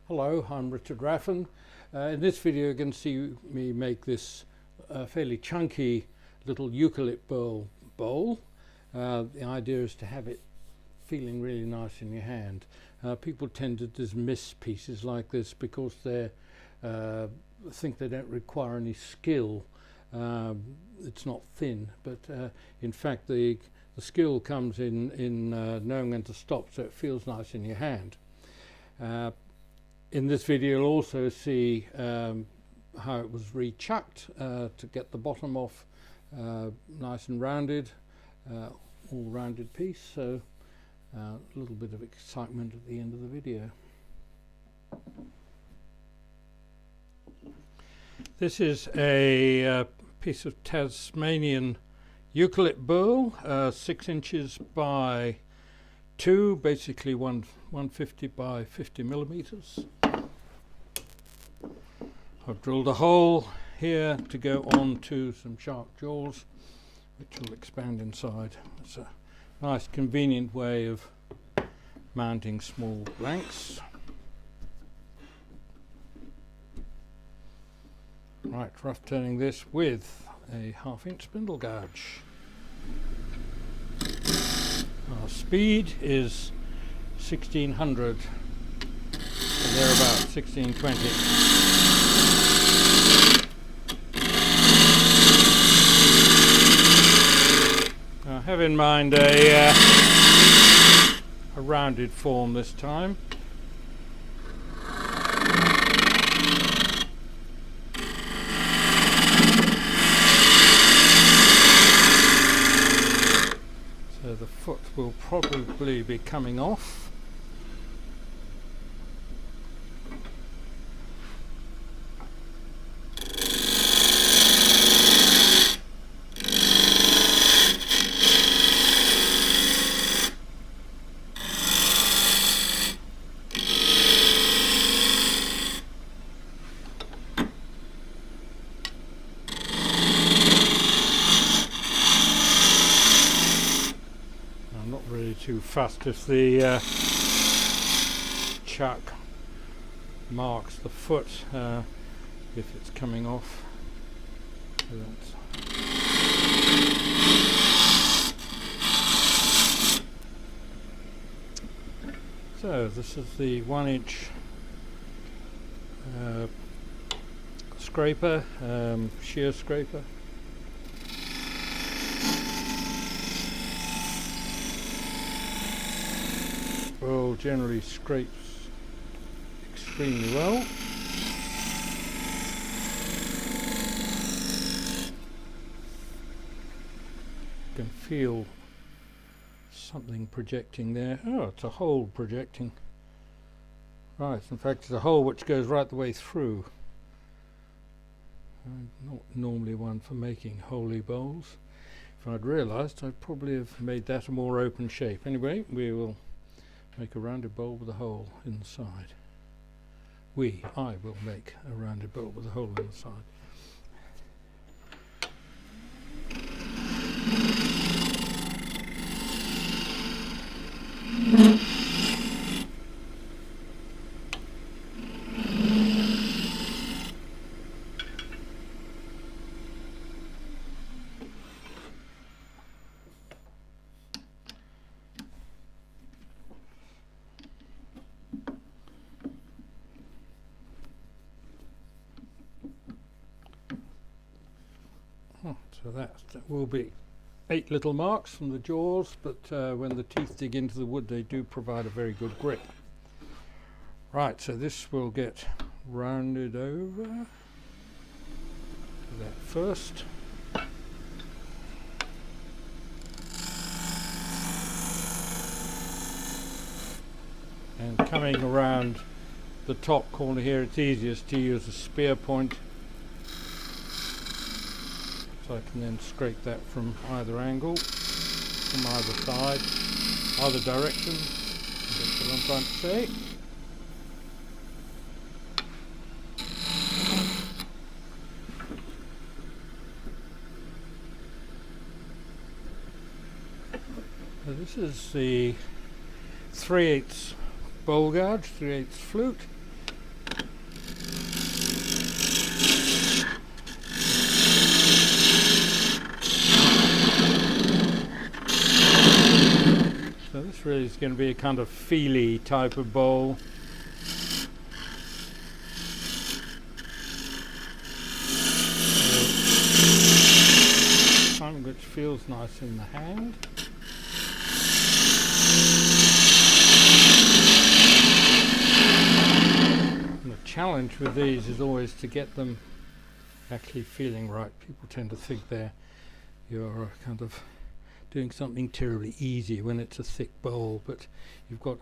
Hello, I'm Richard Raffan. In this video you're going to see me make this fairly chunky little Eucalypt burl bowl. The idea is to have it feeling really nice in your hand. People tend to dismiss pieces like this because they think they don't require any skill. It's not thin, but in fact the skill comes in knowing when to stop so it feels nice in your hand. In this video you'll also see how it was rechucked to get the bottom off nice and rounded, all rounded piece, so a little bit of excitement at the end of the video. This is a piece of Tasmanian Eucalypt burl, 6 inches by 2, basically 150 by 50 millimeters. I've drilled a hole here to go on to some sharp jaws which will expand inside. It's a nice convenient way of mounting small blanks. Right, rough turning this with a 1/2 inch spindle gouge. Our speed is 1600, so thereabout 1620. Now have in mind a rounded form this time. So the foot will probably be coming off. Too fast if the chuck marks the foot if it's coming off. So this is the 1 inch scraper, shear scraper. Burl generally scrapes extremely well. You can feel something projecting there. Oh, it's a hole projecting. Right, in fact it's a hole which goes right the way through. I'm not normally one for making holy bowls. If I'd realised, I'd probably have made that a more open shape. Anyway, we will make a rounded bowl with a hole inside. I will make a rounded bowl with a hole inside. So that will be 8 little marks from the jaws, but when the teeth dig into the wood they do provide a very good grip. Right, so this will get rounded over. That first. And coming around the top corner here, it's easiest to use a spear point. So I can then scrape that from either angle, from either side, either direction. That's what I'm trying to say. So this is the 3/8 bowl gouge, 3/8 flute. this really is going to be a kind of feely type of bowl. Something which feels nice in the hand. And the challenge with these is always to get them actually feeling right. People tend to think you're kind of doing something terribly easy when it's a thick bowl, but you've got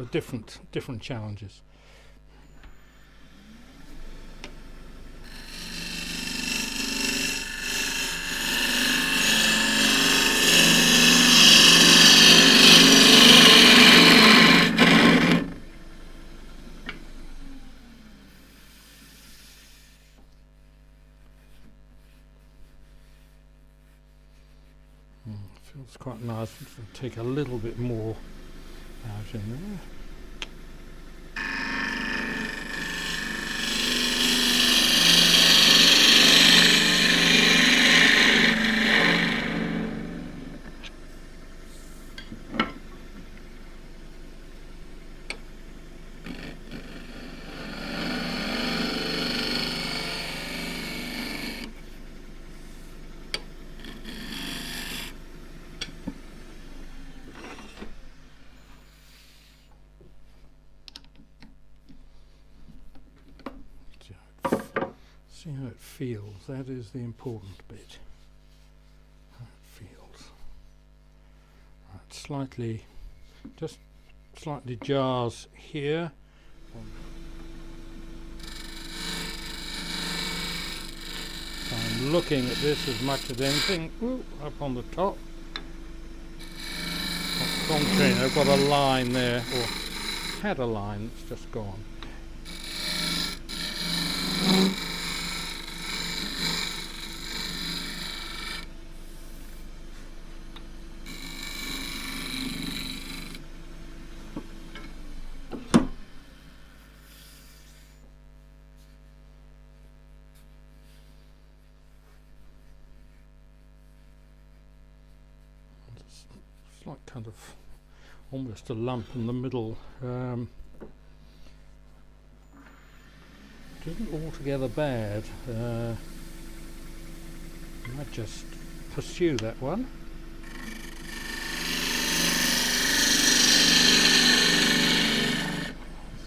different challenges. Feels quite nice. Take a little bit more out in there. See how it feels. That is the important bit. How it feels. Right, just slightly jars here. So I'm looking at this as much as anything. Ooh, up on the top. I've got a line there, or had a line that's just gone. It's like kind of almost a lump in the middle. Isn't altogether bad. I might just pursue that one.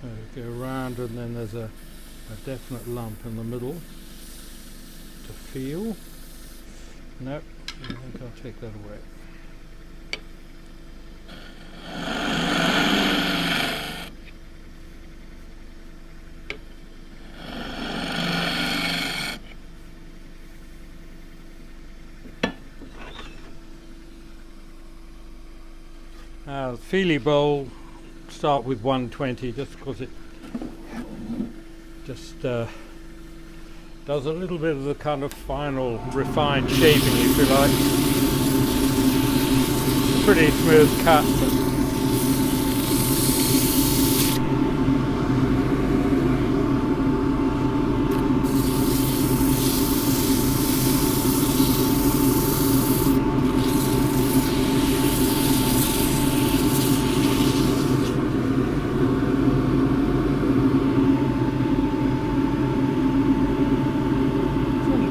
So go around, and then there's a definite lump in the middle to feel. Nope, I think I'll take that away. Feely bowl, start with 120 just because it just does a little bit of the kind of final refined shaping, if you like. Pretty smooth cut, but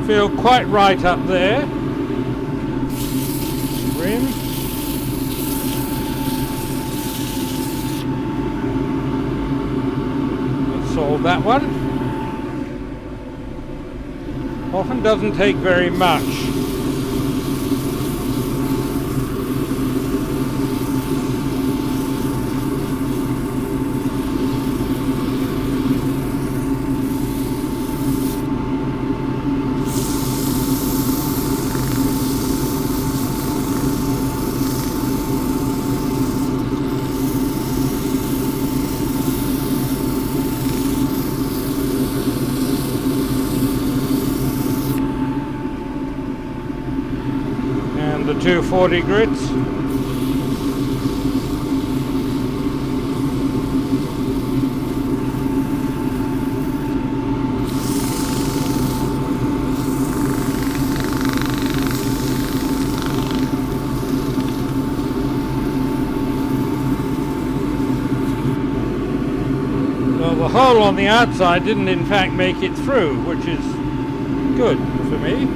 feel quite right up there. Rim. Let's solve that one. Often doesn't take very much. The 240 grits. Well, the hole on the outside didn't in fact make it through, which is good for me.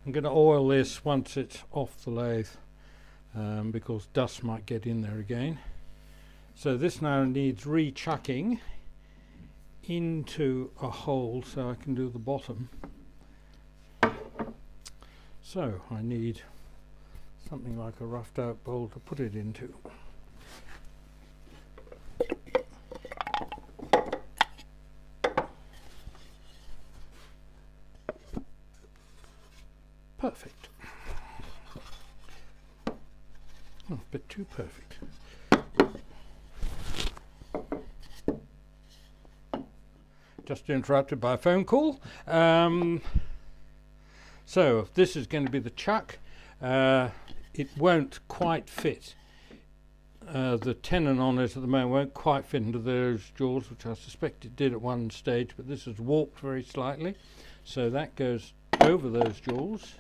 I'm going to oil this once it's off the lathe because dust might get in there again. So this now needs rechucking into a hole so I can do the bottom. So I need something like a roughed out bowl to put it into. Perfect. Oh, a bit too perfect. Just interrupted by a phone call. So this is going to be the chuck. It won't quite fit. The tenon on it at the moment won't quite fit into those jaws, which I suspect it did at one stage, but this has warped very slightly. So that goes over those jaws.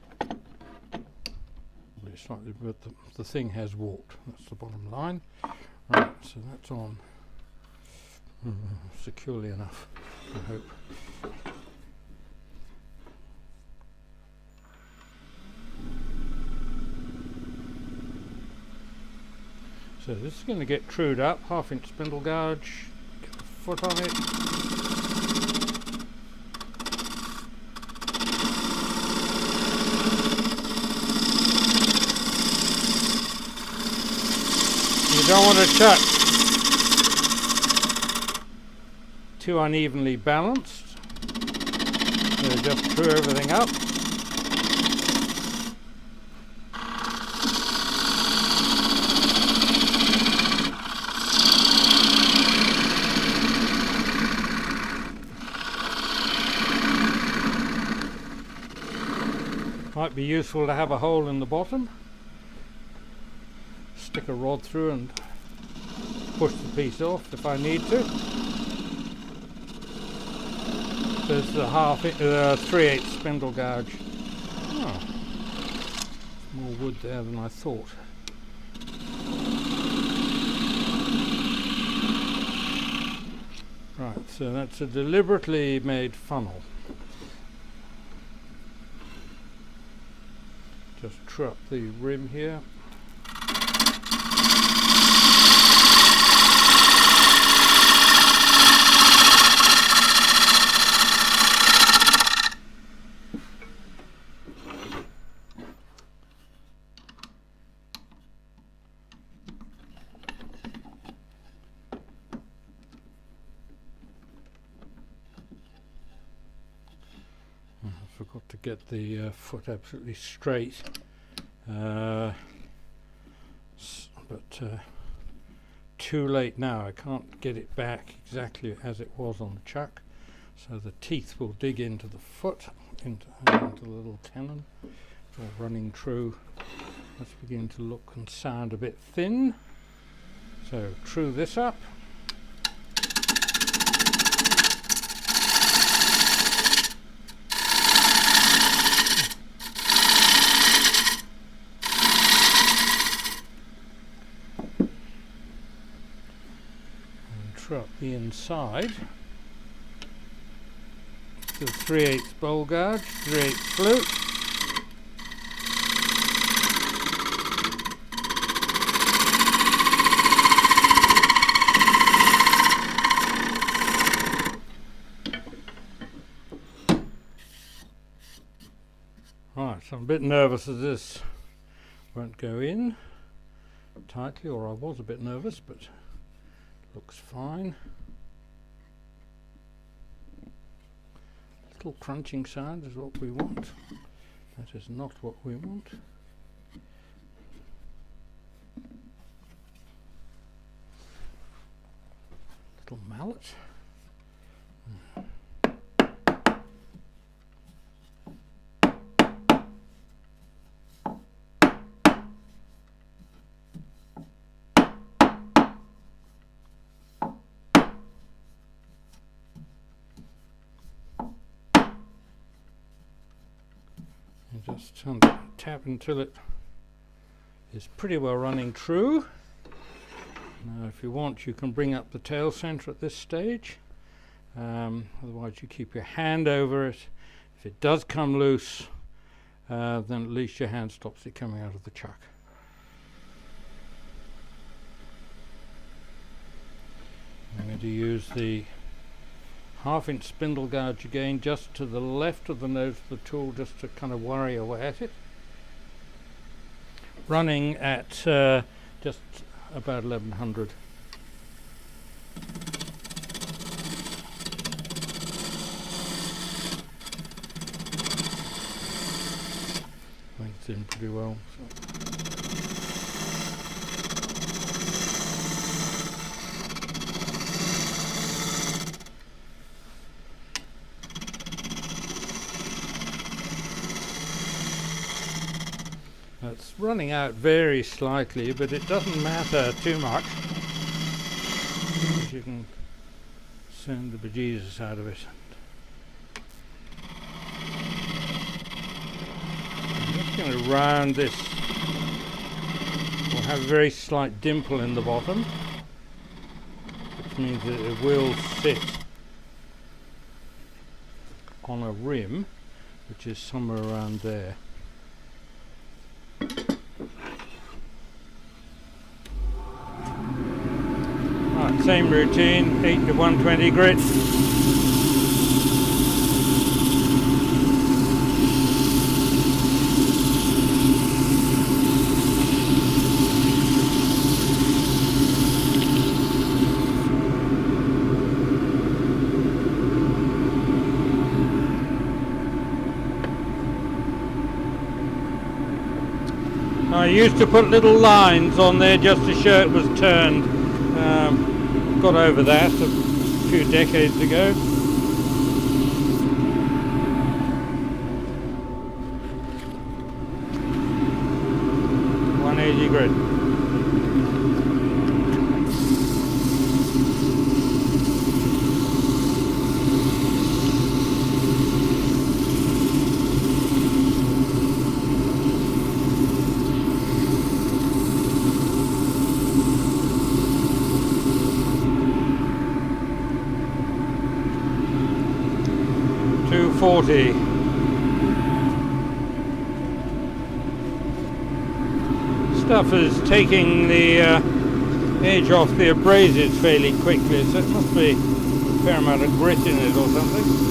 Slightly, but the thing has warped. That's the bottom line. Right, so that's on securely enough, I hope. So this is going to get trued up, 1/2 inch spindle gouge, get the foot on it. You don't want to chuck too unevenly balanced, so just true everything up. Might be useful to have a hole in the bottom. Stick a rod through and push the piece off if I need to. There's the 3/8 spindle gouge. Oh, more wood there than I thought. Right, so that's a deliberately made funnel. Just true up the rim here. Forgot to get the foot absolutely straight, but too late now. I can't get it back exactly as it was on the chuck, so the teeth will dig into the foot, into the little tenon. It's all running true. Let's begin to look and sound a bit thin, so true this up. Up the inside to 3/8 bowl gouge, 3/8 flute. Right, so I'm a bit nervous that this won't go in tightly, or I was a bit nervous, but looks fine. Little crunching sound is what we want. That is not what we want. little mallet. And just tap until it is pretty well running true. Now if you want, you can bring up the tail center at this stage. Otherwise you keep your hand over it. If it does come loose, then at least your hand stops it coming out of the chuck. I'm going to use the 1/2 inch spindle gouge again, just to the left of the nose of the tool, just to kind of worry away at it. Running at just about 1100. I think it's in pretty well. It's running out very slightly, but it doesn't matter too much. You can send the bejesus out of it. I'm just going to round this. We'll have a very slight dimple in the bottom, which means that it will sit on a rim, which is somewhere around there. Right, same routine, 8 to 120 grit. I used to put little lines on there just to show it was turned. Got over that a few decades ago. .180 grit. Stuff is taking the edge off the abrasives fairly quickly, so it must be a fair amount of grit in it or something.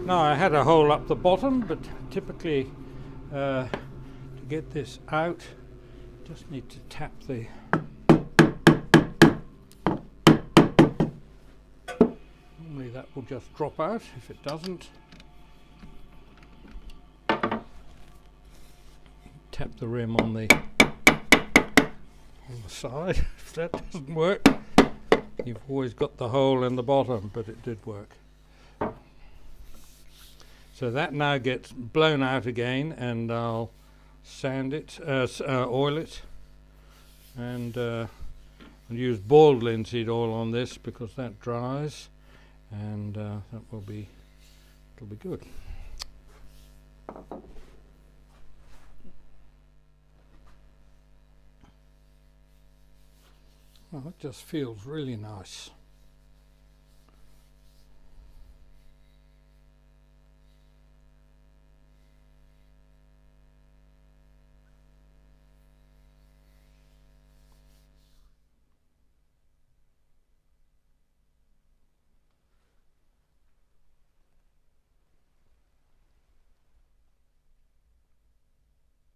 Now I had a hole up the bottom, but typically to get this out, just need to tap the normally that will just drop out. If it doesn't, tap the rim on the side. If that doesn't work, you've always got the hole in the bottom, but it did work. So that now gets blown out again, and I'll sand it, oil it, and use boiled linseed oil on this because that dries, and that will be, it'll be good. Well, it just feels really nice.